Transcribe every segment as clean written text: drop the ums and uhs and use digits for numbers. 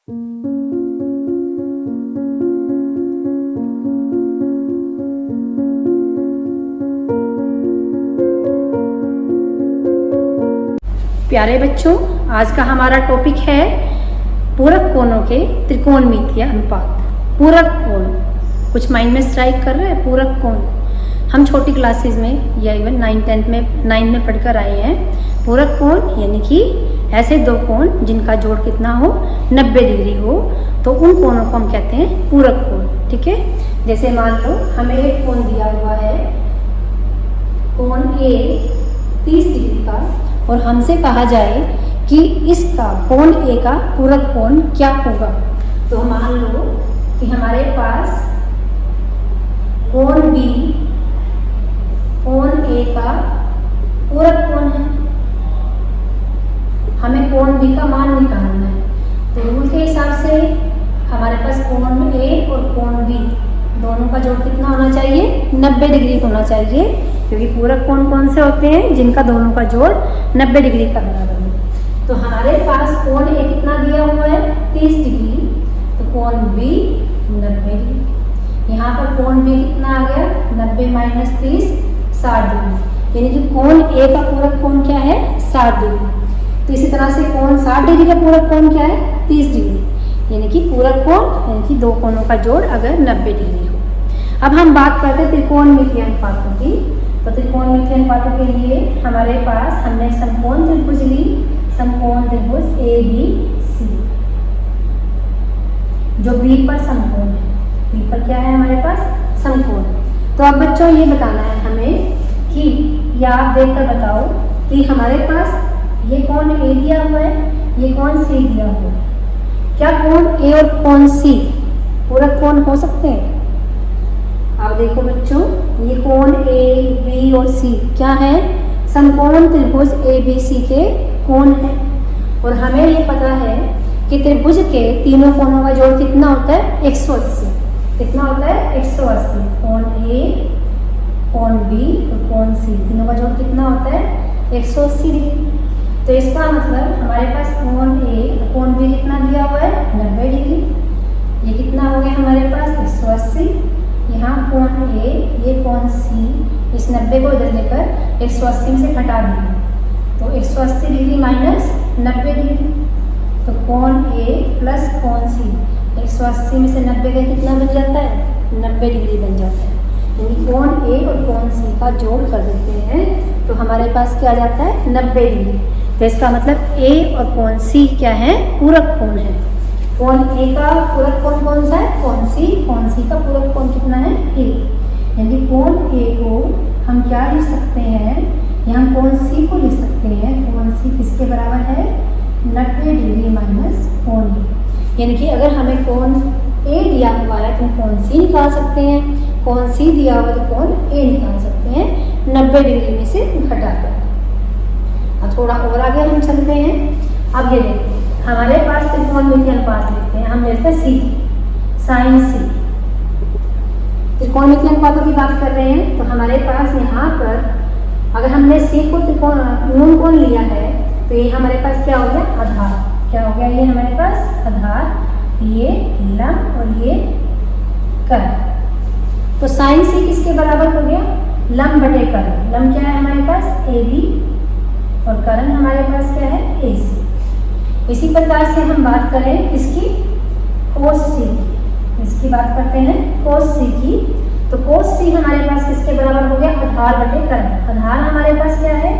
प्यारे बच्चों, आज का हमारा टॉपिक है पूरक कोणों के त्रिकोणमितीय अनुपात। पूरक कोण कुछ माइंड में स्ट्राइक कर रहे हैं। पूरक कोण हम छोटी क्लासेस में या इवन 9 में पढ़कर आए हैं। पूरक कोण यानी कि ऐसे दो कोण जिनका जोड़ कितना हो, 90 डिग्री हो, तो उन कोणों को हम कहते हैं पूरक कोण। ठीक है, जैसे मान लो हमें एक कोण दिया हुआ है, कोण A 30 डिग्री का, और हमसे कहा जाए कि इसका कोण A का पूरक कोण क्या होगा। तो मान लो कि हमारे पास कोण B कोण A का पूरक कोण है। हमें कोण B का मान निकालना है। तो रूल के हिसाब से हमारे पास कोण A और कोण B दोनों का जोड़ कितना होना चाहिए, 90 डिग्री होना चाहिए, क्योंकि पूरक कोण कौन से होते हैं, जिनका दोनों का जोड़ 90 डिग्री का बराबर है। तो हमारे पास कोण A कितना दिया हुआ है, 30 डिग्री, तो कोण B 90 डिग्री। यहाँ पर कोण B कितना आ गया, 90 माइनस 30 60 डिग्री, यानी कि कोण A का पूरक कोण क्या है, 60 डिग्री। तो इसी तरह से कोण 60 डिग्री का पूरक कोण क्या है, 30 डिग्री, यानी कि पूरक कोण यानी कि दो कोणों का जोड़ अगर 90 डिग्री हो। अब हम बात करते हैं त्रिकोणमितीय अनुपातों की। तो त्रिकोणमितीय अनुपातों के लिए हमारे पास हमने समकोण त्रिभुज ली, समकोण त्रिभुज ABC, जो B पर समकोण है। B पर क्या है हमारे पास, समकोण। तो अब बच्चों ये बताना है हमें कि, या आप देखकर बताओ कि हमारे पास ये कोण A दिया हुआ है, ये कोण C दिया हुआ है। क्या कोण A और कोण C पूरक कोण हो सकते हैं? अब देखो बच्चों, ये कोण A, B और C क्या है, समकोण त्रिभुज ABC के कोण है। और हमें ये पता है कि त्रिभुज के तीनों कोणों का जोड़ कितना होता है, 180। कितना होता है, 180। कोण A, कोण B और कोण C तीनों का जोड़ कितना होता है, 180 डिग्री। तो इसका मतलब हमारे पास कोण A और कोण B कितना दिया हुआ है, 90 डिग्री। ये कितना हो गया हमारे पास, 180। यहाँ कोण A, ये कोण C, इस 90 को इधर लेकर 180 से घटा दिया, तो 180 डिग्री माइनस 90 डिग्री, तो कोण A प्लस कोण C 180 में से 90 का कितना बन जाता है, 90 डिग्री बन जाता है। यानी कोण A और कोण C का जोड़ कर देते हैं तो हमारे पास क्या आ जाता है, 90 डिग्री। तो इसका मतलब A और कोण C क्या है, पूरक कोण है। कोण A का पूरक कोण कौन सा है, कोण C का पूरक कोण कितना है, A। यानी कोण A को हम क्या लिख सकते हैं, यहाँ कोण C को लिख सकते हैं, कोण C किसके बराबर है, 90 डिग्री माइनस कोण A। यानी कि अगर हमें कोण A दिया हुआ है तो कोण C निकाल सकते हैं, कोण C दिया हुआ तो कोण A निकाल सकते हैं 90 डिग्री में से घटाकर। अब थोड़ा और आगे हम चलते हैं। अब ये देखो हमारे पास त्रिकोणमितीय अनुपात लेते हैं, हम लेते हैं C, साइन C। त्रिकोणमितीय अनुपातों की बात कर रहे हैं तो हमारे पास यहाँ पर अगर हमने C को न्यून कोण लिया है तो ये हमारे पास क्या हो गया, आधार। क्या हो गया, ये हमारे पास आधार, ये लंब और ये कर्ण। तो साइन C किसके बराबर हो गया, लंब बटे कर्ण। लंब क्या है हमारे पास, AB, और कर्ण हमारे पास क्या है, AC। इसी प्रकार से हम बात करें इसकी cos C की, इसकी बात करते हैं cos C की। तो cos C हमारे पास किसके बराबर हो गया, आधार बटे कर्ण। आधार हमारे पास क्या है,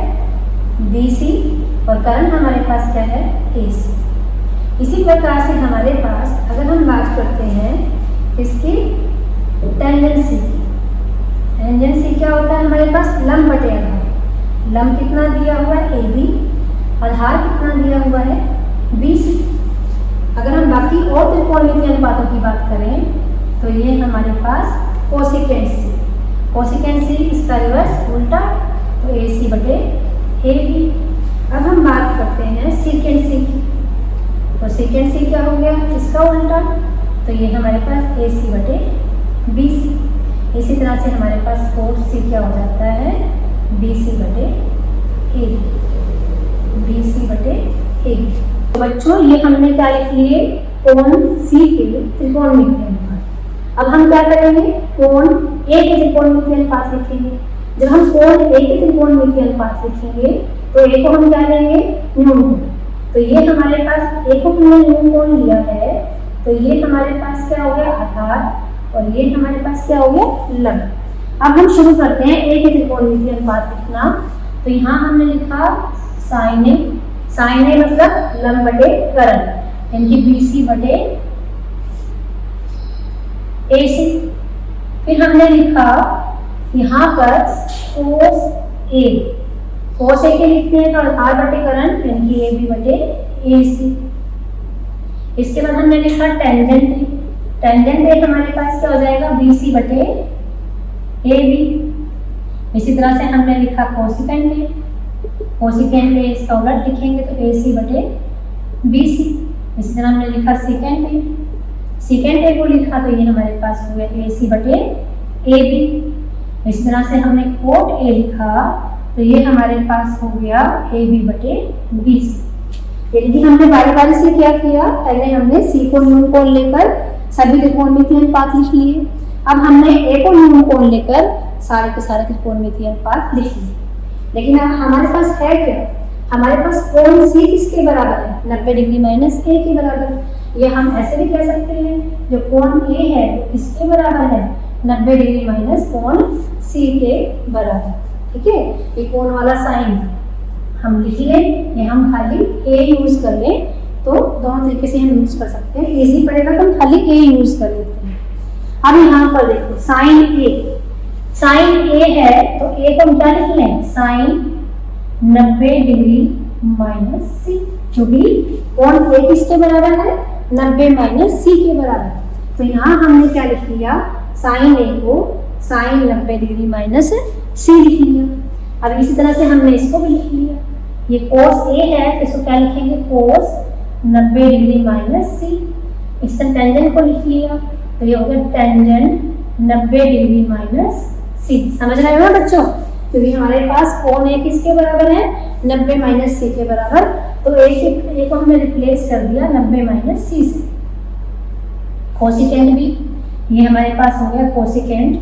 BC, और कर्ण हमारे पास क्या है, AC। इसी प्रकार से हमारे पास अगर हम बात करते हैं इसकी टेंजेंट C की, टेंजेंट C क्या होता है हमारे पास, लंब बटे आधार। लंब कितना दिया हुआ है, AB, आधार कितना दिया हुआ है, BC। अगर हम बाकी और त्रिकोणमितीय अनुपातों की बात करें तो ये हमारे पास कोसिकेंट C, कोसिकेंट C इसका रिवर्स उल्टा, तो AC बटे AB। अब हम बात करते हैं सीकेंट C की, तो सीकेंट C क्या हो गया, इसका उल्टा, तो ये हमारे पास AC बटे BC। इसी तरह से हमारे पास cos C क्या हो जाता है, BC बटे AB, BC बटे AB। तो बच्चों ये हमने क्या लिख लिए, कोण सी के त्रिकोणमितीय अनुपात। अब हम क्या करेंगे, कोण ए के त्रिकोणमितीय अनुपात लिखेंगे। जब हम कोण ए के त्रिकोणमितीय अनुपात लिखेंगे तो ए को हम क्या लेंगे, न्यून कोण। तो ये हमारे पास ए को हमने न्यून कोण लिया है, तो ये हमारे पास क्या हो गया, आधार, और ये हमारे पास क्या हो गया, लंब। अब हम शुरू करते हैं ए के त्रिकोणमितीय अनुपात लिखना। तो यहाँ हमने लिखा साइन ए, साइन ए मतलब लंब बटे कर्ण, यानी कि BC बटे AC। फिर हमने लिखा यहाँ पर कोस ए, कोस ए के लिखते हैं तो आधार बटे कर्ण, यानी कि AB बटे AC। इसके बाद हमने लिखा टेंजेंट ए, टेंजेंट ए हमारे पास क्या हो जाएगा, BC बटे AB। इसी तरह से हमने लिखा कोसिकेंट ए, कोसिकेंट ए इसका उलट लिखेंगे तो AC बटे BC। इसी तरह हमने लिखा सेकेंड ए, सेकेंड ए को लिखा तो ये हमारे पास हुआ AC बटे AB। इस तरह से हमने कोट ए लिखा तो ये हमारे पास हो गया AB बटे BC। यदि हमने बारी बारी से क्या किया, पहले हमने C को न्यून कोण लेकर सभी त्रिकोणमितीय अनुपात लिख लिए। अब हमने A को न्यून कोण लेकर सारे के सारे त्रिकोणमितीय अनुपात लिख लिए। लेकिन अब हमारे पास है क्या, हमारे पास कोण C किसके बराबर है, 90 डिग्री माइनस A के बराबर। ये हम ऐसे भी कह सकते हैं, जो कोण A है किसके बराबर है, 90 डिग्री माइनस कोण C के बराबर। ठीक है, ये कोण वाला साइन हम लिख लें, ये हम खाली A यूज कर लें तो दोनों तरीके से हम यूज कर सकते हैं। इजी पड़ेगा तो हम खाली A यूज कर लेते हैं। अब यहाँ पर देखो साइन A, साइन A है तो A को हम क्या लिख लें, साइन 90 डिग्री माइनस C, क्योंकि कोण A किसके बराबर है, 90 माइनस C के बराबर। तो यहाँ हमने क्या लिख लिया, साइन A को साइन 90 डिग्री माइनस C लिख लिया। अब इसी तरह से हमने इसको भी लिख लिया, ये कोस A है तो इसको क्या लिखेंगे, कोस 90 डिग्री माइनस C। इससे टेंजेंट को लिख लिया तो ये हो गया टेंजेंट 90 डिग्री माइनस C। समझ रहे हो ना बच्चों, क्योंकि हमारे पास कोण A किसके बराबर है, 90 माइनस C के बराबर। तो A को हमने रिप्लेस कर दिया 90 माइनस C से। कोसिकेंट भी ये हमारे पास हो गया कोसिकेंट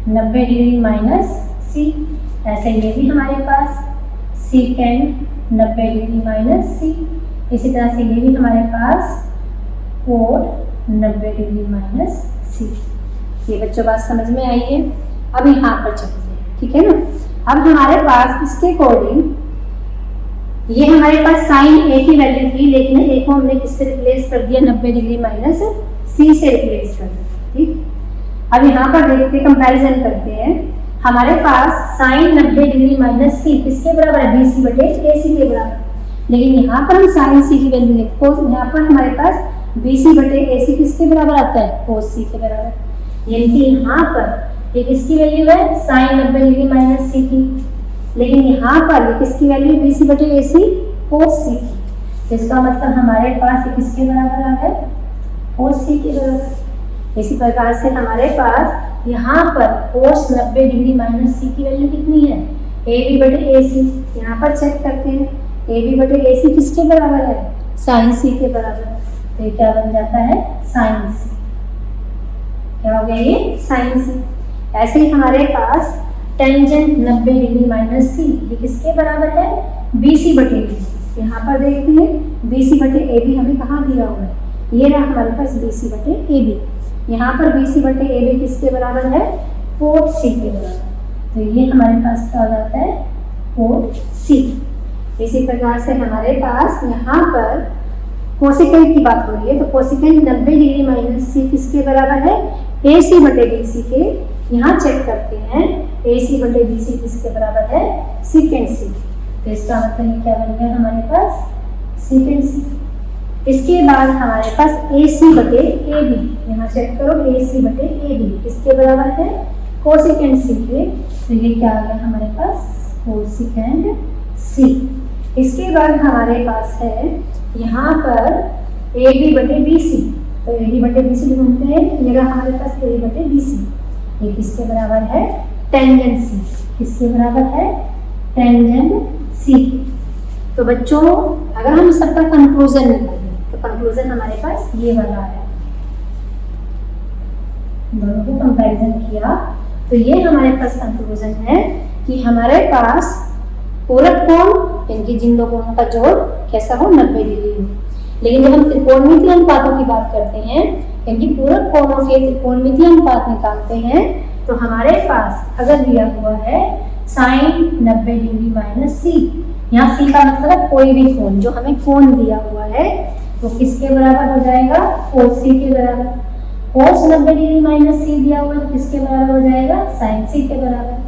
90 डिग्री माइनस C। ऐसे ये भी हमारे पास सीकेंट 90 डिग्री माइनस C। इसी तरह से ये भी हमारे पास कोट 90 डिग्री माइनस C। ये बच्चों बात समझ में आई है। अब यहाँ पर चलते हैं, ठीक है ना। अब हमारे पास इसके अकॉर्डिंग ये हमारे पास साइन A की वैल्यू थी, लेकिन A को हमने किससे रिप्लेस कर दिया, 90 डिग्री माइनस C से रिप्लेस कर दिया। ठीक, अब यहाँ पर देखते कंपैरिजन करते हैं। हमारे पास साइन 90 डिग्री माइनस C किसके बराबर है, BC बटे AC के बराबर। लेकिन यहाँ पर हम साइन C की वैल्यू देखते हैं, यहाँ पर हमारे पास BC बटे AC किसके बराबर आता है, cos C के बराबर। यानी कि यहाँ पर ये किसकी वैल्यू है, साइन 90 डिग्री माइनस C की, लेकिन यहाँ पर ये किसकी वैल्यू, BC बटे AC cos C की। इसका मतलब हमारे पास ये किसके बराबर आ गया, cos C के बराबर। इसी प्रकार से हमारे पास यहाँ पर cos 90 डिग्री माइनस C की वैल्यू कितनी है, AB बटे AC। यहाँ पर चेक करते हैं, AB बटे AC किसके बराबर है, साइन C के बराबर। तो ये क्या बन जाता है, साइन C। क्या हो गया ये, साइन C। ऐसे ही हमारे पास टेंजेंट 90 डिग्री माइनस C, ये किसके बराबर है, BC बटे AB। यहाँ पर देखते हैं BC बटे AB हमें कहाँ दिया हुआ है, ये रहा हमारे पास BC बटे AB। यहाँ पर BC बटे AB किसके बराबर है, कोट C के बराबर। तो ये हमारे पास क्या हो जाता है, कोट C। इसी प्रकार से हमारे पास यहाँ पर कोसिकेंट की बात हो रही है, तो कोसिकेंट 90 डिग्री माइनस C किसके बराबर है, AC बटे BC के। यहाँ चेक करते हैं AC बटे BC किसके बराबर है, सीकेंट C। तो इसका मतलब ये क्या बन गया हमारे पास, सीकेंट C। इसके बाद हमारे पास AC बटे AB, यहाँ चेक करो AC बटे AB किसके बराबर है, कोसिकेंट C के। तो ये क्या आ गया हमारे पास, कोसिकेंट C। इसके बाद हमारे पास है यहाँ पर AB बटे BC, तो AB बटे BC ढूंढते हैं। ये रहा हमारे पास AB बटे BC, ये किसके बराबर है, टेंजेंट C। किसके बराबर है, टेंजेंट C। तो बच्चों अगर हम सबका कंक्लूजन निकालें तो कंक्लूजन हमारे पास ये वाला है। दोनों को कंपैरिजन किया तो ये हमारे पास कंक्लूजन है कि हमारे पास पूरक कोण यानी जिन दो कोणों का जोड़ कैसा हो 90 डिग्री हो। लेकिन जब हम त्रिकोणमितीय अनुपातों की बात करते हैं यानी पूरक कोणों के त्रिकोणमितीय अनुपात निकालते हैं तो हमारे पास अगर दिया हुआ है साइन 90 डिग्री माइनस सी, यहाँ सी का मतलब कोई भी कोण, जो हमें कोण दिया हुआ है वो किसके बराबर हो जाएगा, कोस सी के बराबर। कोस 90 डिग्री माइनस सी दिया हुआ है तो किसके बराबर हो जाएगा, साइन सी के बराबर।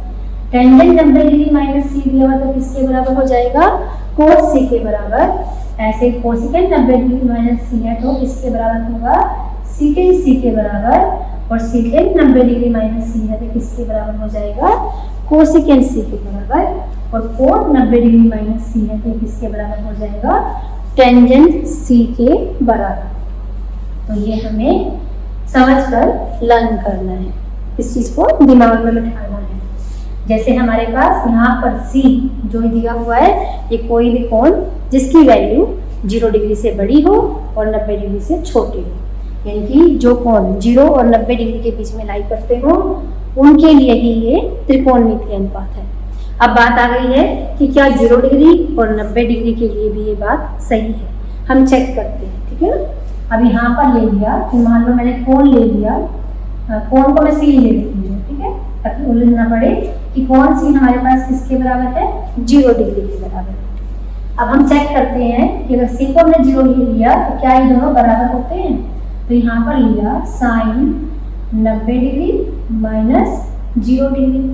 टेंजेंट 90 डिग्री माइनस सी दिया हुआ तो किसके बराबर हो जाएगा, कोस सी के बराबर। ऐसे कोसेकेंट 90 डिग्री माइनस सी है तो किसके बराबर होगा, सीकेंट सी के बराबर। और सीकेंट 90 डिग्री माइनस सी है तो किसके बराबर हो जाएगा, कोसेकेंट सी के बराबर। और कोट 90 डिग्री माइनस सी है तो किसके बराबर हो जाएगा, टेंजेंट सी के बराबर। तो ये हमें समझकर लर्न करना है, इस चीज को दिमाग में बिठाना है। जैसे हमारे पास यहाँ पर C जो दिया हुआ है, ये कोई भी कोण जिसकी वैल्यू 0 डिग्री से बड़ी हो और 90 डिग्री से छोटी हो, यानी कि जो कोण 0 और 90 डिग्री के बीच में लाई करते हो उनके लिए ही ये त्रिकोणमितीय अनुपात है। अब बात आ गई है कि क्या 0 डिग्री और 90 डिग्री के लिए भी ये बात सही है, हम चेक करते हैं, ठीक है ना। अब यहाँ पर ले लिया कि मान लो मैंने कोण ले लिया, कोण को मैं C ले लेती हूँ, ठीक है, ताकि उलझ ना पड़े कि कोण C हमारे पास किसके बराबर है, 0 डिग्री के बराबर है। अब हम चेक करते हैं कि अगर C को हमने 0 ले लिया तो क्या ये दोनों बराबर होते हैं। तो यहाँ पर लिया साइन 90 डिग्री माइनस 0 डिग्री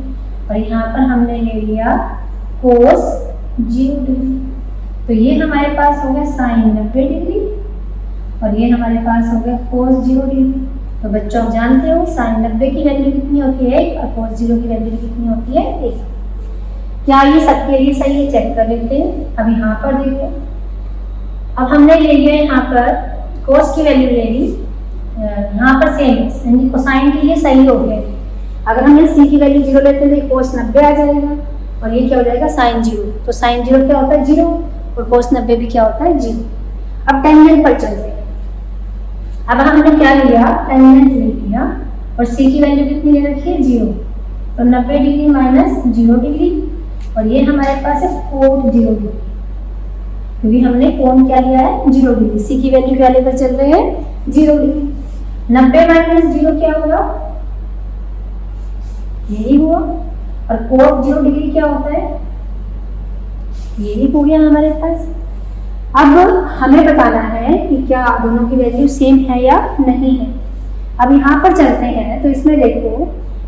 और यहाँ पर हमने ले लिया कोस 0 डिग्री। तो ये हमारे पास हो गया साइन 90 डिग्री और ये हमारे पास हो गया कोस 0 डिग्री। तो बच्चों आप जानते हो साइन 90 की वैल्यू कितनी होती है और कोस 0 की वैल्यू कितनी होती है 1। क्या ये सबके लिए सही है, चेक कर लेते हैं। अब यहाँ पर देखो, अब हमने ले लिया यहाँ पर कोस की वैल्यू ले ली, यहाँ पर सेम कोसाइन के लिए सही हो गया। अगर हम C की वैल्यू 0 लेते हैं तो कोस 90 आ जाएगा और ये क्या हो जाएगा साइन 0। तो साइन 0 क्या होता है 0 और कोस 90 भी क्या होता है 0। अब टेंजेंट पर चलते हैं। अब हमने क्या लिया, टेंजेंट ले लिया और C की वैल्यू कितनी ले रखी है 0। तो 90 डिग्री माइनस 0 डिग्री और ये हमारे पास है कोट 0 डिग्री, क्योंकि हमने कोण क्या लिया है 0 डिग्री। C की वैल्यू क्या लेकर चल रहे हैं 0 डिग्री। 90 माइनस 0 क्या होगा, यही हुआ। और कोट 0 डिग्री क्या होता है, यही हो गया हमारे पास। अब हमें बताना है कि क्या दोनों की वैल्यू सेम है या नहीं है। अब यहाँ पर चलते हैं तो इसमें देखो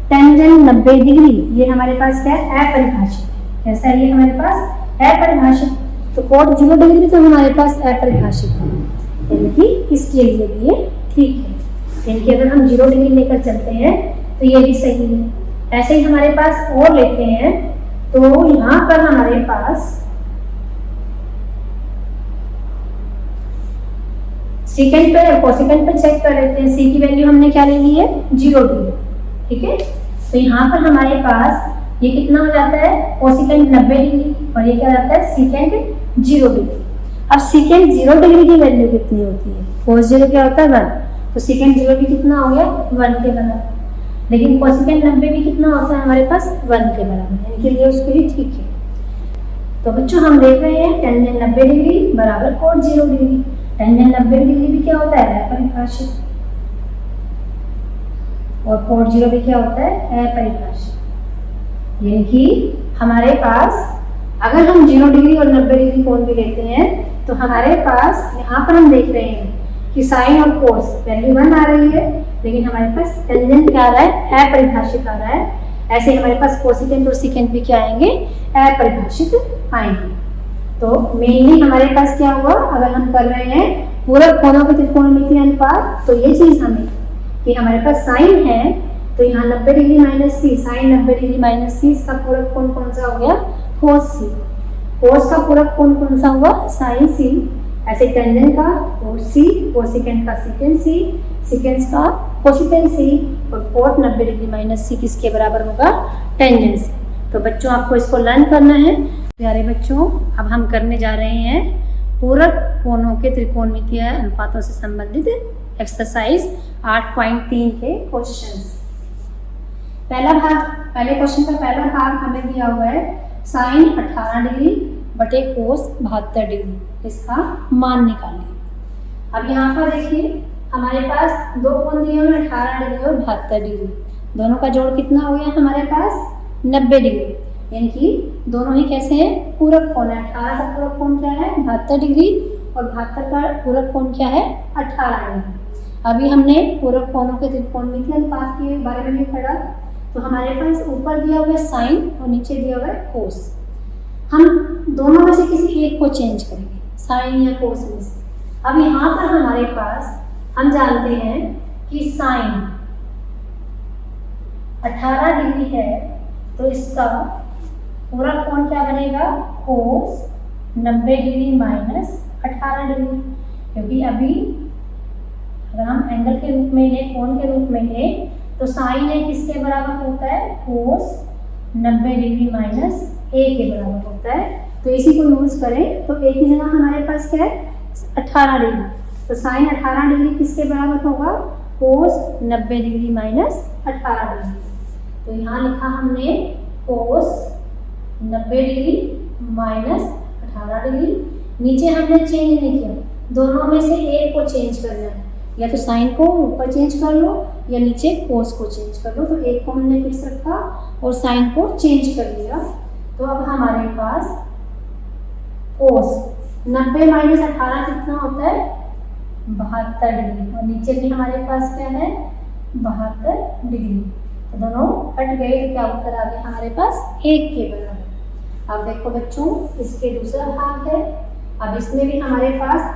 टेंजेंट 90 डिग्री ये हमारे पास क्या है, अपरिभाषित है। कैसा है ये हमारे पास अपरिभाषित। तो कोट 0 डिग्री भी तो हमारे पास अपरिभाषित है, यानी कि इसके लिए भी ये ठीक है। यानी कि अगर हम 0 डिग्री लेकर चलते हैं तो ये भी सही है। ऐसे ही हमारे पास और लेते हैं तो यहाँ पर हमारे पास सेकेंड पे और कोसेकेंड पे चेक कर लेते हैं। C की वैल्यू हमने क्या ले ली है 0 डिग्री, ठीक है। तो यहाँ पर हमारे पास ये कितना हो जाता है कोसेकेंट 90 डिग्री और ये क्या जाता है सेकेंट 0 डिग्री। अब सेकेंट 0 डिग्री की वैल्यू कितनी होती है, कोस 0 क्या होता है 1, तो सेकेंड 0 भी कितना हो गया 1 के बराबर। लेकिन कोसेकेंट 90 भी कितना होता है हमारे पास 1 के बराबर, यानी कि ये उसके लिए ठीक है। तो बच्चों हम देख रहे हैं टेंजेंट 90 डिग्री बराबर कोट 0 डिग्री। टेंजेंट 90 डिग्री भी क्या होता है अपरिभाषित और कोट 0 भी क्या होता है अपरिभाषित। यानी कि हमारे पास अगर हम 0 डिग्री और 90 डिग्री कोण भी लेते हैं तो हमारे पास यहाँ पर हम देख रहे हैं कि साइन और कोस वैल्यू 1 आ रही है, लेकिन हमारे पास टेंजेंट क्या आ रहा है अपरिभाषित आ रहा है। ऐसे हमारे पास कोसेकेंट और सेकेंट भी क्या आएंगे अपरिभाषित आएंगे। तो मेनली हमारे पास क्या हुआ, अगर हम कर रहे हैं पूरक कोणों के त्रिकोणमितीय अनुपात तो ये चीज हमें कि हमारे पास साइन है तो यहाँ 90 डिग्री माइनस सी, साइन 90 डिग्री माइनस सी, इसका पूरक कोण कौन सा हो गया कोस सी। कोस का पूरक कोण कौन सा हुआ साइन सी। ऐसे टेंजेंट का कोस सी, कोसेकेंट का सेकेंट सी, सेकेंड का कोसेकेंट सी और कोट 90 डिग्री माइनस सी किसके बराबर होगा टेंजेंट सी। तो बच्चों आपको इसको लर्न करना है। प्यारे बच्चों, अब हम करने जा रहे हैं पूरक कोणों के त्रिकोणमितीय अनुपातों से संबंधित एक्सरसाइज 8.3 के क्वेश्चंस। पहले क्वेश्चन का पहला भाग हमें दिया हुआ है साइन 18 डिग्री बटे कोस 72 डिग्री, इसका मान निकालिए। अब यहाँ पर देखिए हमारे पास दो कोण दिए हुए 18 डिग्री और 72 डिग्री, दोनों का जोड़ कितना हो गया हमारे पास 90 डिग्री, यानी कि दोनों ही कैसे हैं पूरक कोण है। 18 का पूरक कोण क्या है 72 डिग्री और 72 का पूरक कोण क्या है 18 डिग्री। अभी हमने पूरक कोणों के त्रिकोणमितीय अनुपात के बारे में भी पढ़ा, तो हमारे पास ऊपर दिया हुआ है साइन और नीचे दिया हुआ है कोस। हम दोनों में से किसी एक को चेंज करेंगे, साइन या कोस में से। अब यहाँ पर हमारे पास हम जानते हैं कि साइन 18 डिग्री है, तो इसका पूरक कोण क्या बनेगा कोस 90 डिग्री माइनस 18 डिग्री, क्योंकि अभी अगर हम एंगल के रूप में लें, कोण के रूप में लें, तो साइन ए किसके बराबर होता है कोस 90 डिग्री माइनस ए के बराबर होता है। तो इसी को यूज करें तो ए की जगह हमारे पास क्या है 18 डिग्री, तो साइन 18 डिग्री किसके बराबर होगा कोस 90 डिग्री माइनस 18 डिग्री। तो यहाँ लिखा हमने कोस 90 डिग्री माइनस 18 डिग्री। नीचे हमने चेंज नहीं किया, दोनों में से एक को चेंज करना है, या तो साइन को ऊपर चेंज कर लो या नीचे कोस को चेंज कर लो। तो एक को हमने फिक्स रखा और साइन को चेंज कर लिया। तो अब हमारे पास कोस 90 माइनस 18 कितना होता है 72 डिग्री, और नीचे भी हमारे पास क्या है 72 डिग्री। तो दोनों कट गए, तो क्या उत्तर आ गया हमारे पास 1 के बराबर। अब देखो बच्चों, इसके दूसरा भाग है। अब इसमें भी हमारे पास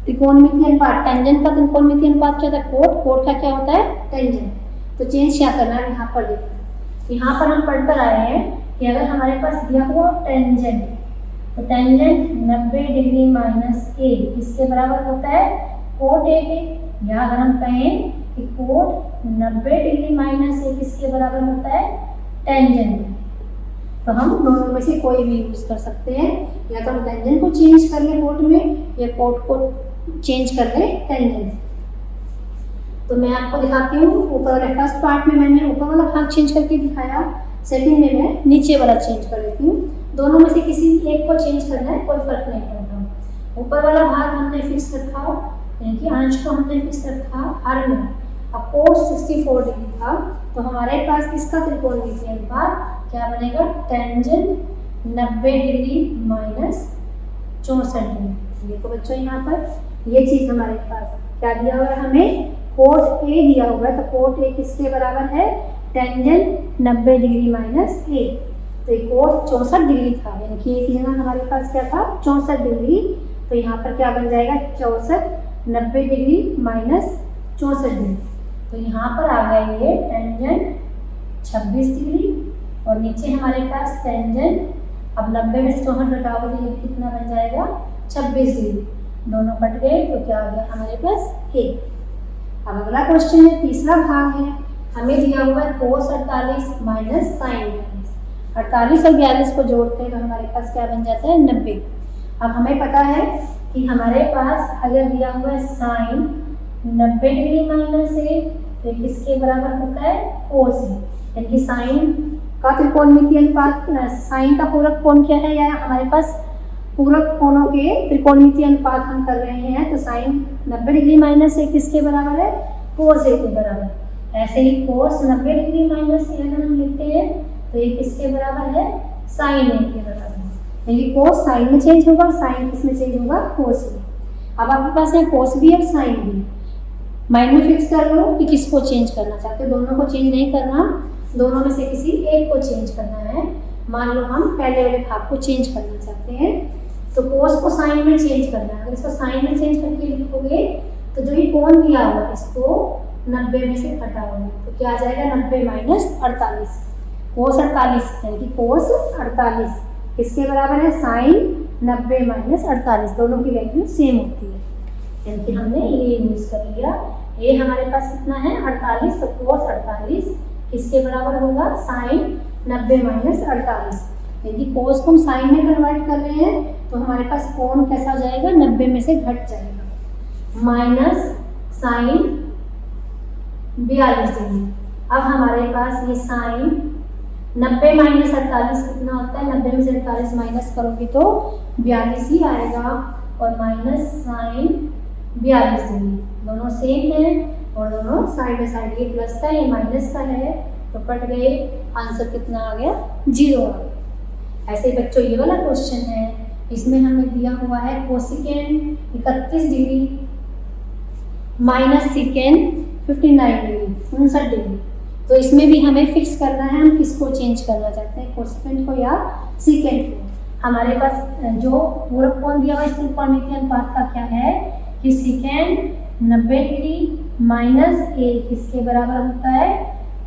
त्रिकोणमितीय अनुपात, टेंजेंट का त्रिकोणमितीय अनुपात क्या होता है कोट का क्या होता है टेंजेंट। तो चेंज क्या करना है यहाँ पर देखो, यहाँ पर हम पढ़कर आए हैं कि अगर हमारे पास दिया हुआ टेंजेंट, तो टेंजेंट 90 डिग्री माइनस ए किसके बराबर होता है कोट ए के, या अगर हम कहें कि कोट 90 डिग्री माइनस ए किसके बराबर होता है टेंजेंट। तो हम दोनों में से कोई भी यूज कर सकते हैं, या तो हम टेंजेंट को चेंज कर ले कोट में, या कोट को चेंज कर ले टेंजेंट। तो मैं आपको दिखाती हूँ, ऊपर वाले फर्स्ट पार्ट में मैंने ऊपर वाला भाग चेंज करके दिखाया, सेकंड में मैं नीचे वाला चेंज कर लेती हूँ। दोनों में से किसी एक को चेंज करना है, कोई फर्क नहीं पड़ता। ऊपर वाला भाग हमने फिक्स रखा, यानी कि अंश को हमने फिक्स रखा हर में। अब कोट 64 डिग्री था, तो हमारे पास इसका त्रिकोणमितीय अनुपात क्या बनेगा टेंजेंट 90 डिग्री माइनस 64 डिग्री। देखो बच्चों यहाँ पर ये चीज हमारे पास क्या दिया हुआ है, हमें कोट ए दिया हुआ है, तो कोट ए किसके बराबर है टेंजेंट 90 डिग्री माइनस ए। तो ये कोट 64 डिग्री था, यानी कि एक जगह हमारे पास क्या था 64 डिग्री, तो यहाँ पर क्या बन जाएगा 64 90 डिग्री माइनस 64 डिग्री। तो यहाँ पर आ गया ये टेंजेंट 26 डिग्री, और नीचे हमारे पास टेंजेंट, अब 90 में से 64 घटाओ तो ये कितना बन जाएगा 26 डिग्री। दोनों कट गए, तो क्या आ गया हमारे पास ए। अब अगला क्वेश्चन है, तीसरा भाग है, हमें दिया हुआ है कोस 48 माइनस साइन 42। 48 और 42 को जोड़ते हैं तो हमारे पास क्या बन जाता है 90। अब हमें पता है कि हमारे पास अगर दिया हुआ है साइन 90 डिग्री माइनस ए, तो किसके बराबर होता है कोस ए, यानी कि साइन का त्रिकोणमितीय अनुपात, साइन का पूरक कोण क्या है, या हमारे पास पूरक कोणों के त्रिकोणमितीय अनुपात हम कर रहे हैं। तो साइन 90 डिग्री माइनस ए किसके बराबर है कोस ए के बराबर। ऐसे ही कोस 90 डिग्री माइनस ए अगर हम लिखते हैं तो ये किसके बराबर है साइन ए के बराबर, यानी कोस साइन में चेंज होगा, साइन किस में चेंज होगा कोस में। अब आपके पास है कोस भी और साइन भी, माइंड में फिक्स कर लो कि किसको चेंज करना चाहते हो। दोनों को चेंज नहीं करना, दोनों में से किसी एक को चेंज करना है। मान लो हम पहले वाले भाग को चेंज करना चाहते हैं, तो कोस को साइन में चेंज करना है। अगर इसको साइन में चेंज करके लिखोगे तो जो ही कोण दिया हुआ है इसको 90 में से घटाओगे तो क्या आ जाएगा 90 माइनस 48, कोस 48, यानी कि कोस 48 किसके बराबर है साइन 90 माइनस 48, दोनों की वैल्यू सेम होती है, यानी कि हमने ये यूज कर लिया। ये हमारे पास कितना है 48, तो कोस 48 किसके बराबर होगा साइन 90 माइनस 48। यदि कोस को हम साइन में कन्वर्ट कर रहे हैं तो हमारे पास कोण कैसा हो जाएगा, 90 में से घट जाएगा, माइनस साइन 42 डिग्री। अब हमारे पास ये साइन 90 माइनस 48 कितना होता है, 90 में से 48 माइनस करोगे तो 42 ही आएगा, और माइनस साइन 42 डिग्री, दोनों सेम है और दोनों साइड बाई साइड, ये प्लस का ये माइनस का है तो कट गए, आंसर कितना आ गया, 0 आ गया। ऐसे बच्चों ये वाला क्वेश्चन है, इसमें हमें दिया हुआ है cosecant 31 degree minus secant 59 degree, 59 degree. तो इसमें भी हमें फिक्स करना है हम किसको चेंज करना चाहते हैं, कोसिकेंड को या सिकेंड को। हमारे पास जो पूरक कोण दिया हुआ है त्रिकोणमितीय अनुपात का क्या है कि सिकेंड 90 डिग्री माइनस a किसके बराबर होता है,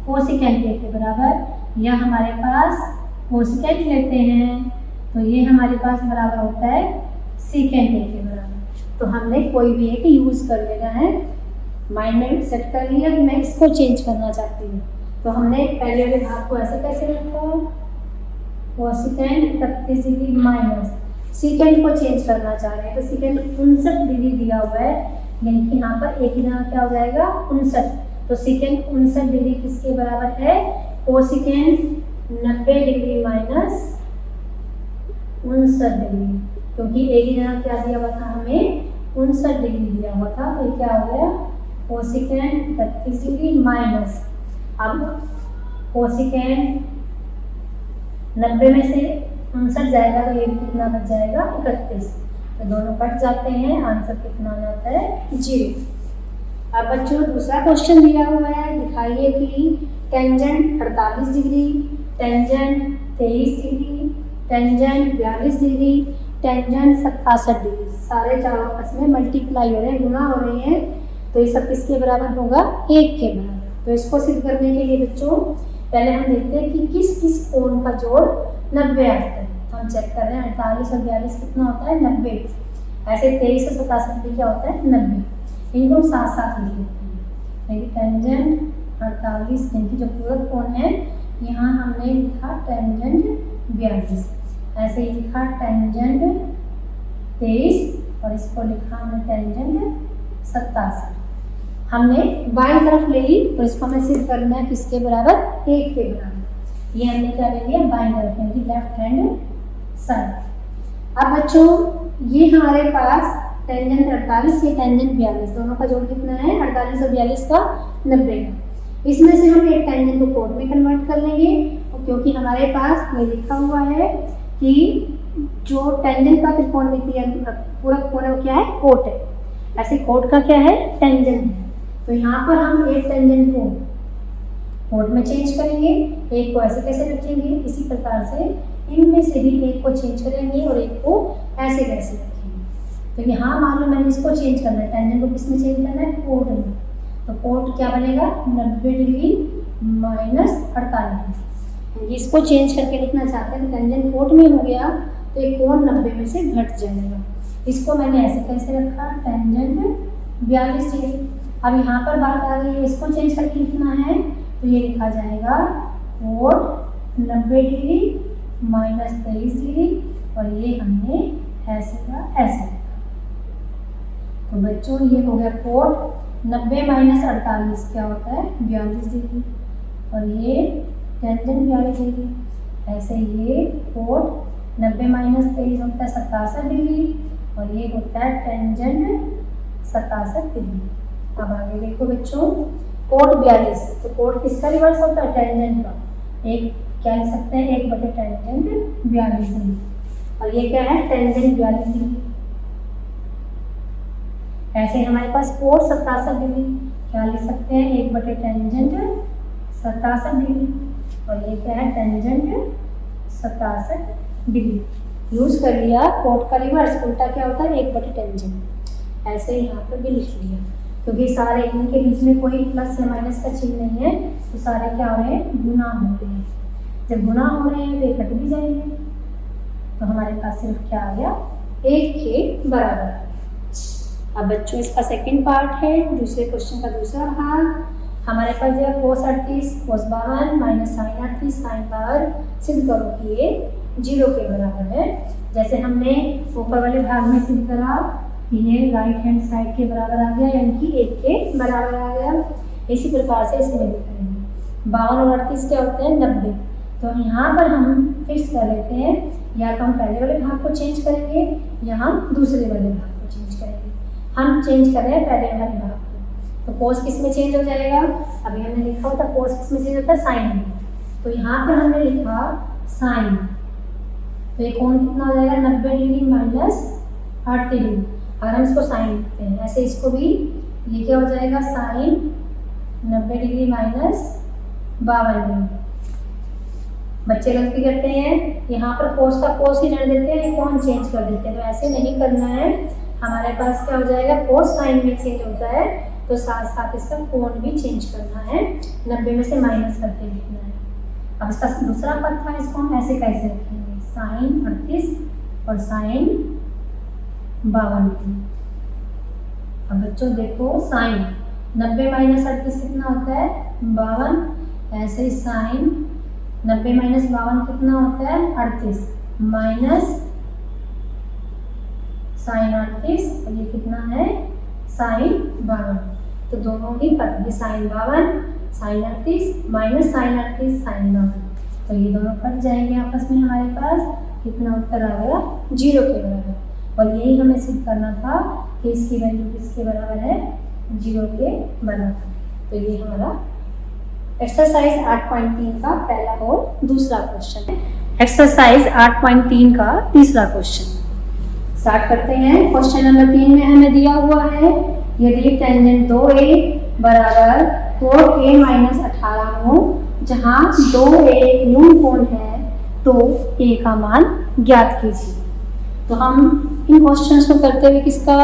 कोसिकेंड a के बराबर, या हमारे पास कोसिकेंड लेते हैं तो ये हमारे पास बराबर होता है सिकेंड a के बराबर। तो हमने कोई भी एक यूज़ कर लेना है, माइंड सेट कर लिया कि मैं इसको चेंज करना चाहती हूँ। तो हमने पहले वाले भाग को ऐसे कैसे रखा, कोसिकेंड 31 डिग्री माइनस सिकेंड को चेंज करना चाह रहे हैं तो सिकेंड 59 डिग्री दिया हुआ है, यानी कि यहाँ पर एक ही जगह क्या हो जाएगा 59, तो सिकेंड 59 डिग्री किसके बराबर है, कोसिकेंड 90 डिग्री माइनस 59 डिग्री, क्योंकि एक ही जगह क्या दिया हुआ था हमें 59 डिग्री दिया हुआ था, तो क्या हो गया कोसिकेंड 31 डिग्री माइनस, अब कोसिकेंड 90 में से 59 जाएगा तो ये कितना बच जाएगा 31, तो दोनों कट जाते हैं, आंसर कितना आ जाता है 0। अब बच्चों दूसरा क्वेश्चन दिया हुआ है, दिखाइए कि tangent 48 degree, tangent 23 degree, tangent 42 degree, tangent 67 degree, सारे चारों आपस में मल्टीप्लाई हो रहे हैं, गुणा हो रहे हैं, तो ये सब किसके बराबर होगा, 1 के बराबर। तो इसको सिद्ध करने के लिए बच्चों पहले हम देखते हैं कि किस किस कोण का जोड़ 90 आता है। तो हम चेक कर रहे हैं 48 और 42 कितना होता है 90, ऐसे 23 और 67 भी क्या होता है 90, इनको हम साथ साथ लिख लेते हैं। टेंजेंट 48 इनकी जो पूरक कोण है, यहाँ हमने लिखा टेंजेंट 42, ऐसे ही लिखा टेंजेंट 23 और इसको लिखा हमने टेंजेंट 67। हमने बाईं तरफ ले ली और इसको हमें सिद्ध करना है किसके बराबर, 1 के बराबर। ये हमने क्या ले लिया बाईं तरफ, यानी लेफ्ट हैंड साइड। अब बच्चों ये हमारे पास टेंजेंट 48 या टेंजेंट 42 दोनों का जोड़ कितना है, 48 और 42 का 90 का। इसमें से हम एक टेंजेंट को कोण में कन्वर्ट कर लेंगे, और क्योंकि हमारे पास ये लिखा हुआ है कि जो टेंजेंट का त्रिकोणमितीय पूरक कोण है वो क्या है, कोट है, ऐसे कोट का क्या है टेंजेंट है। तो यहाँ पर हम एक टेंजेंट को कोट में चेंज करेंगे, एक को ऐसे कैसे रखेंगे, इसी प्रकार से इनमें से भी एक को चेंज करेंगे और एक को ऐसे कैसे रखेंगे। तो यहाँ मान लो मैंने इसको चेंज करना है, टेंजेंट को किस में चेंज करना है, कोट में। तो कोट क्या बनेगा 90 डिग्री माइनस 48 डिग्री। इसको चेंज करके लिखना चाहते हैं, टेंजेंट कोट में हो गया तो एक कोण 90 में से घट जाएगा। इसको मैंने ऐसे कैसे रखा, टेंजेंट 42 डिग्री। अब यहाँ पर बात आ गई है, इसको चेंज करके लिखना है तो ये लिखा जाएगा कोट 90 डिग्री माइनस 23 डिग्री, और ये हमने ऐसे का ऐसे लिखा। तो बच्चों ये हो गया कोट 90 माइनस 48 क्या होता है 42 डिग्री, और ये टेंजेंट 42 डिग्री। ऐसे ये कोट 90 माइनस 23 होता है 67 डिग्री, और ये होता है टेंजेंट 67 डिग्री। अब आगे देखो बच्चों कोट 42, तो कोट किसका रिवर्स होता है, टेंजेंट का। एक क्या लिख सकते हैं, 1 बटे टेंजेंट 42 डिग्री, और ये क्या है टेंजेंट 42 डिग्री। ऐसे हमारे पास कोट 67 डिग्री, क्या लिख सकते हैं 1 बटे टेंजेंट 67 डिग्री, और ये क्या है टेंजेंट 67 डिग्री। यूज कर लिया कोट का रिवर्स, उल्टा क्या होता है 1 बटे टेंजेंट। ऐसे यहाँ पर भी लिख लिया, क्योंकि सारे इनके बीच में कोई प्लस या माइनस का चिन्ह नहीं है, तो सारे क्या हो रहे हैं गुना हो रहे हैं। जब गुना हो रहे हैं तो ये कट भी जाएंगे, तो हमारे पास सिर्फ क्या आ गया 1 के बराबर आ गया। अब बच्चों इसका सेकंड पार्ट है, दूसरे क्वेश्चन का दूसरा भाग। हमारे पास जो है कोस 38 कोस 52 माइनस साइन 38 साइन पावर सिद्ध करो कि ये 0 के बराबर है। जैसे हमने ऊपर वाले भाग में सिद्ध करा कि ये राइट हैंड साइड के बराबर आ गया, यानी कि 1 के बराबर आ गया। इसी प्रकार से इसमें भी करेंगे। 52 और 38 क्या होते हैं? 90। तो यहाँ पर हम फिक्स कर लेते हैं, या तो हम पहले वाले भाग को चेंज करेंगे या हम दूसरे वाले भाग को चेंज करेंगे। हम चेंज कर रहे हैं पहले वाले भाग को, तो कोस किस में चेंज हो जाएगा? अभी हमने लिखा होता कोस किस में चेंज होता है? साइन में। तो यहाँ पर हमने लिखा साइन, तो ये कोण कितना हो जाएगा? 90 डिग्री माइनस 8 डिग्री। अगर हम इसको साइन लिखते हैं ऐसे, इसको भी ये क्या हो जाएगा? Sine 90 degree minus 52 degree. बच्चे गलती करते हैं, यहाँ पर कोस का कोस ही रहने देते हैं, कोण चेंज कर देते हैं। तो ऐसे नहीं करना है। हमारे पास क्या हो जाएगा? कोस साइन में चेंज होता है, तो साथ साथ इसका कोण भी चेंज करना है, 90 में से माइनस करके लिखना है। अब इसका दूसरा पद था, इसको हम ऐसे कैसे रखेंगे? साइन 38 और साइन 52 डिग्री। अब बच्चों देखो, साइन 90 माइनस 38 कितना होता है? 52। ऐसे ही साइन 90 माइनस 52 कितना होता है? 38 माइनस साइन 38, और ये कितना है? साइन 52। तो दोनों ही पद, ये sine 52 sine 38 minus sine 38 sine 52, तो ये दोनों कट जाएंगे आपस में। हमारे पास कितना उत्तर आ गया? 0 के बराबर। और यही हमें सिद्ध करना था कि इसकी वैल्यू किसके बराबर है? 0 के बराबर। तो ये हमारा एक्सरसाइज 8.3 का पहला और दूसरा क्वेश्चन है। एक्सरसाइज 8.3 का तीसरा क्वेश्चन स्टार्ट करते हैं। क्वेश्चन नंबर 3 में हमें दिया हुआ है, यदि टेंजेंट 2a बराबर कोण a माइनस 18 हो, जहाँ 2a न्यून कोण है, तो a का मान ज्ञात कीजिए। तो हम इन क्वेश्चंस को करते हुए किसका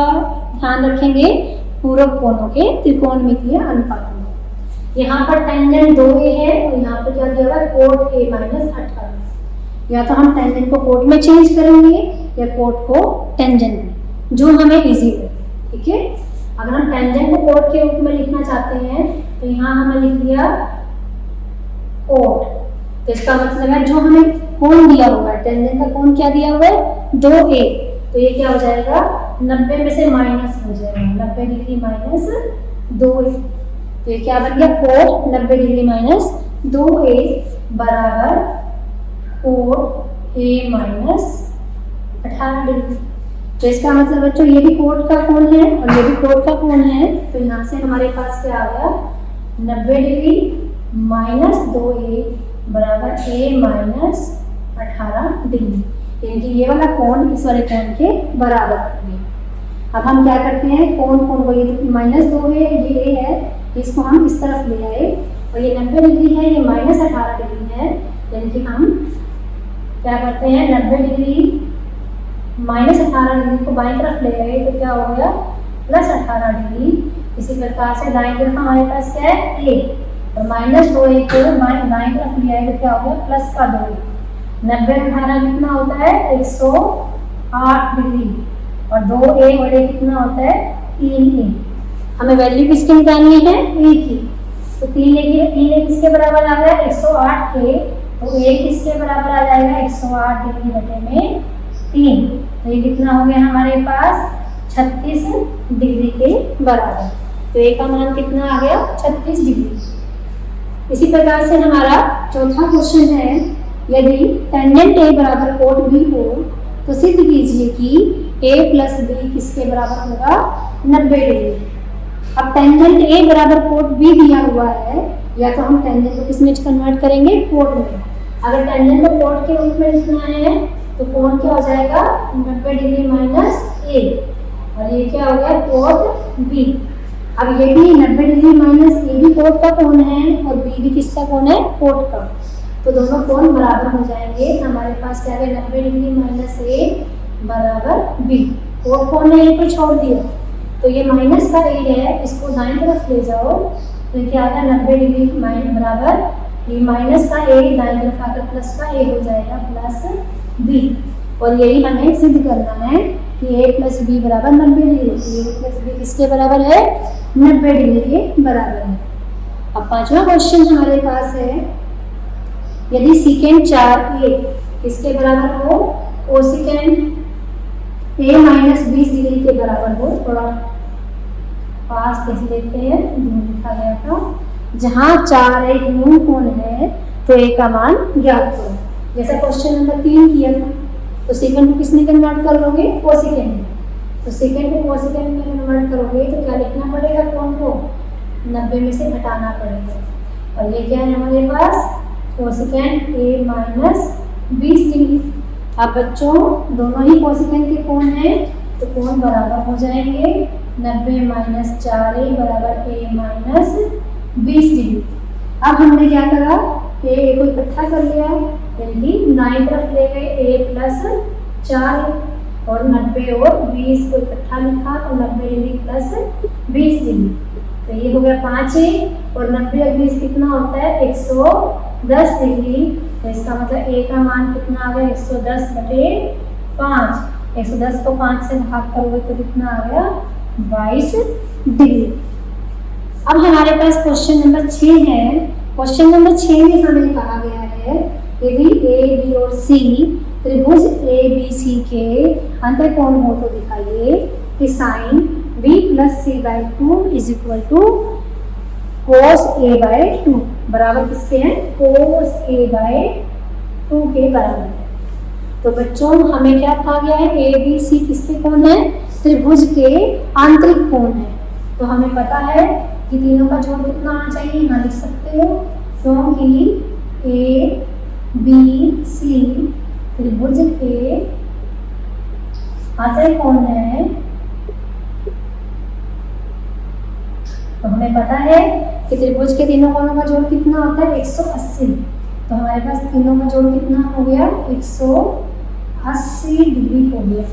ध्यान रखेंगे? पूरक कोणों के त्रिकोणमितीय अनुपात। यहाँ पर टेंजेंट 2a है और यहाँ पर क्या दिया हुआ है? कोण a माइनस 18। या तो हम टेंजेंट को कोण में चेंज करेंगे या कोण को टेंजेंट में, जो हमें इजी लगे। ठीक है, अगर हम टेंजेंट को कोण के रूप में लिखना चाहते हैं तो यहाँ हमें लिख दिया कोण। तो इसका मतलब है जो हमें कोण दिया हुआ है, टेंजेंट का कोण क्या दिया हुआ है? 2a। तो ये क्या हो जाएगा? 90 में से माइनस हो जाएगा, 90 डिग्री माइनस 2a। तो ये क्या बन गया? कोण 90 डिग्री माइनस 2a बराबर कोण a माइनस 18 डिग्री। तो इसका मतलब बच्चों ये भी कोण का कोण है और ये भी कोण का कोण है। तो यहाँ से हमारे पास क्या आ गया? 90 डिग्री माइनस 2a बराबर a माइनस 18 डिग्री, यानी कि ये वाला कोण इस वाले कोण के बराबर हो गया। अब हम क्या करते हैं? कोण को, ये माइनस 2 है, ये a है, इसको हम इस तरफ ले आए, और ये 90 डिग्री है, ये माइनस 18 डिग्री है, यानी कि हम क्या करते हैं? 90 डिग्री माइनस 18 डिग्री को बाईं तरफ ले गए, तो क्या हो गया? Plus 18 degree. इसी प्रकार से दाईं तरफ हमारे पास क्या है? a, और माइनस 2a को दाईं तरफ ले आए तो क्या हो गया? प्लस का 2a। 90 में 18 कितना होता है? 108 डिग्री, और 2a बड़े कितना होता है? 3a। हमें वैल्यू किसकी निकालनी है? a की। तो 3a किसके बराबर आ गया? 108 के। तो a किसके बराबर आ जाएगा? 108 डिग्री बटे में 3। तो ये कितना हो गया हमारे पास? 36 डिग्री के बराबर। तो a का मान कितना आ गया? 36 डिग्री। इसी प्रकार से हमारा चौथा क्वेश्चन है, यदि टेंजेंट a बराबर कोण b हो, तो सिद्ध कीजिए कि a प्लस b किसके बराबर होगा? 90 डिग्री। अब टेंजेंट a बराबर कोण b दिया हुआ है, या तो हम टेंजेंट को किस में कन्वर्ट करेंगे? कोण में। अगर टेंजेंट को कोण के रूप में लिखना है तो कोण क्या हो जाएगा? 90 डिग्री माइनस a, और ये क्या हो गया? कोण b। अब ये भी 90 डिग्री माइनस a भी कोण का कोण है और b भी किसका कोण है? कोण का। तो दोनों कोण बराबर हो जाएंगे। हमारे पास क्या है? 90 डिग्री माइनस a बराबर b। कोण ने यहीं पर छोड़ दिया, तो ये माइनस का a है, इसको दाईं तरफ ले जाओ, तो क्या आता है? 90 डिग्री बराबर ये माइनस का a दाईं तरफ आकर प्लस का a हो जाएगा, प्लस b। और यही हमें सिद्ध करना है कि a प्लस b बराबर 90 डिग्री। a प्लस b किसके बराबर है? 90 डिग्री के बराबर है। अब पांचवा क्वेश्चन हमारे पास है, यदि सीकेंट 4a किसके बराबर हो, कोसिकेंड a माइनस 20 डिग्री के बराबर हो। थोड़ा पास देख लेते हैं, लिखा गया था जहाँ 4 एक मूल कोण है तो a का मान ज्ञात करो। जैसा क्वेश्चन नंबर 3 किया था, तो सेकंड को किसमें कन्वर्ट कर लोगे, कोसिकेंड में। तो सेकंड को कोसिकेंड में कन्वर्ट करोगे तो क्या लिखना पड़ेगा, कोण को 90 में से घटाना पड़ेगा। और ये क्या है हमारे पास, कोसिकेंड a माइनस 20 डिग्री। अब बच्चों दोनों ही कोसिकेंड के कोण हैं तो कोण बराबर हो जाएंगे, 90 माइनस 4a बराबर a माइनस 20 डिग्री। अब हमने क्या करा, a को इकट्ठा कर लिया, यानी दाईं तरफ ले गए a प्लस 4 और 90 और 20 को इकट्ठा लिखा तो 90 डिग्री प्लस 20 डिग्री। तो ये हो गया 5a और 90 और 20 कितना होता है, 110 डिग्री। तो इसका मतलब a का मान कितना आ गया, 110 बटे 5। 110 को 5 से भाग करोगे तो कितना आ गया, 22 डिग्री। अब हमारे पास क्वेश्चन नंबर 6 है। क्वेश्चन नंबर 6 में हमें कहा गया है यदि a, b और c त्रिभुज ABC के अंतःकोण हो तो दिखाइए कि sine b plus c/2 is equal to cos a/2 बराबर किसके हैं, cos a/2 के बराबर है। तो बच्चों हमें क्या कहा गया है, a b c किसके कोण है, त्रिभुज के आंतरिक कोण है। तो हमें पता है कि तीनों का जोड़ कितना आना चाहिए, यहाँ लिख सकते हो, क्योंकि a b c त्रिभुज के आंतरिक कोण है। तो हमें पता है कि त्रिभुज के तीनों कोणों का जोड़ कितना होता है, 180। तो हमारे पास तीनों का जोड़ कितना हो गया, 180 डिग्री हो गया।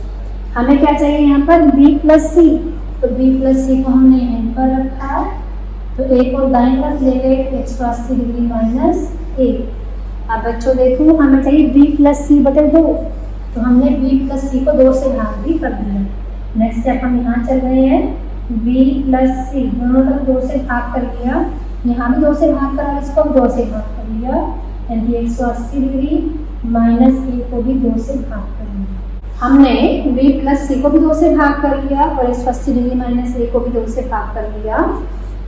हमें क्या चाहिए यहाँ पर, b प्लस सी। तो b प्लस सी को हमने यहीं पर रखा, तो a को दाईं तरफ ले गए 180 डिग्री माइनस a। अब बच्चों देखो हमें चाहिए b प्लस सी बटे 2, तो हमने b प्लस सी को 2 से भाग भी कर दिया। नेक्स्ट स्टेप हम यहाँ चल रहे हैं, b प्लस सी दोनों तरफ 2 से भाग कर लिया, यहाँ भी 2 से भाग करा, इसको 2 से भाग कर लिया, यानी 180 डिग्री माइनस a को भी 2 से भाग कर लिया। हमने b प्लस सी को भी 2 से भाग कर लिया और 180 डिग्री माइनस a को भी 2 से भाग कर लिया।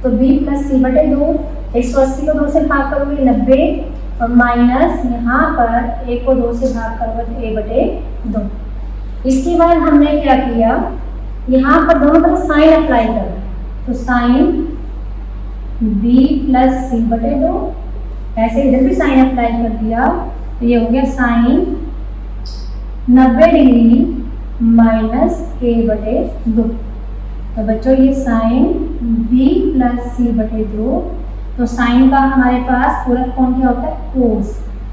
तो b प्लस सी बटे 2, 180 को 2 से भाग करोगे 90 और माइनस यहाँ पर a को 2 से भाग करोगे तो a बटे 2। इसके बाद हमने क्या किया, यहाँ पर दोनों तरफ साइन अप्लाई कर दिया, तो साइन b प्लस सी बटे 2, ऐसे इधर भी साइन अप्लाई कर दिया, तो ये हो गया साइन 90 डिग्री माइनस a बटे 2। तो बच्चों ये साइन b प्लस सी बटे 2, तो साइन का हमारे पास पूरक कोण क्या होता है, कोस।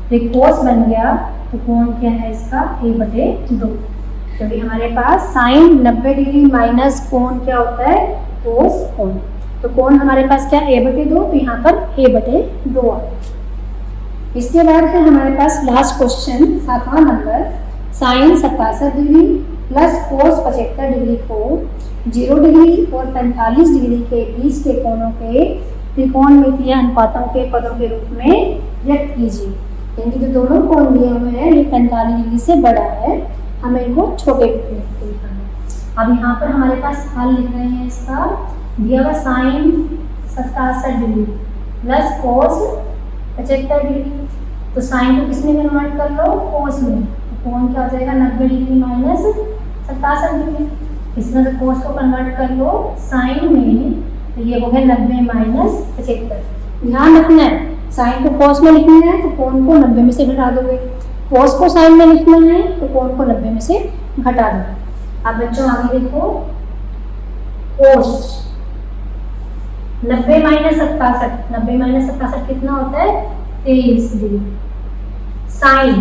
तो कोस बन गया, तो कोण क्या है इसका, a बटे 2। तो भी हमारे पास साइन 90 डिग्री माइनस कोण क्या होता है, कोस कोण। तो कोण हमारे पास क्या, a बटे 2, तो यहाँ पर a बटे 2 आ गया। इसके बाद है हमारे पास लास्ट क्वेश्चन 7वां number, sine 77 degree plus cos 75 degree को 0 डिग्री और 45 डिग्री के बीच के कोणों के त्रिकोणमितीय अनुपातों के पदों के रूप में व्यक्त कीजिए। यानी जो दोनों कोण दिए हुए हैं ये 45 डिग्री से बड़ा है, हमें इनको छोटे रूप में लिखना है। अब यहाँ पर हमारे पास हल लिख रहे हैं इसका, दिया हुआ sine 77 degree plus cos 75 degree, तो साइन को किसमें कन्वर्ट कर लो, कोस में। तो कोण क्या हो जाएगा, 90 डिग्री माइनस 77 डिग्री। इसमें तो कोस को कन्वर्ट कर लो साइन में, तो ये हो गया 90 माइनस 75। ध्यान रखना है, साइन को कोस में लिखना है तो कोण को 90 में से घटा दोगे, कोस को साइन में लिखना है तो कोण को 90 में से घटा दोगे। अब बच्चों आगे देखो, कोस 90 माइनस 77, 90 माइनस 77 कितना होता है, 23 डिग्री। साइन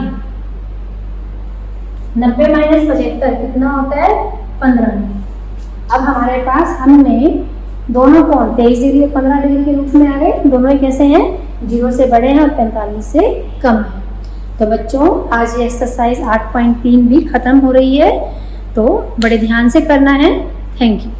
90 माइनस 75 कितना होता है, 15 डिग्री। अब हमारे पास हमने दोनों कोण 23 डिग्री और 15 डिग्री के रूप में आ गए, दोनों ही कैसे हैं, 0 से बड़े हैं और 45 से कम है। तो बच्चों आज ये एक्सरसाइज 8.3 भी खत्म हो रही है, तो बड़े ध्यान से करना है। Thank you.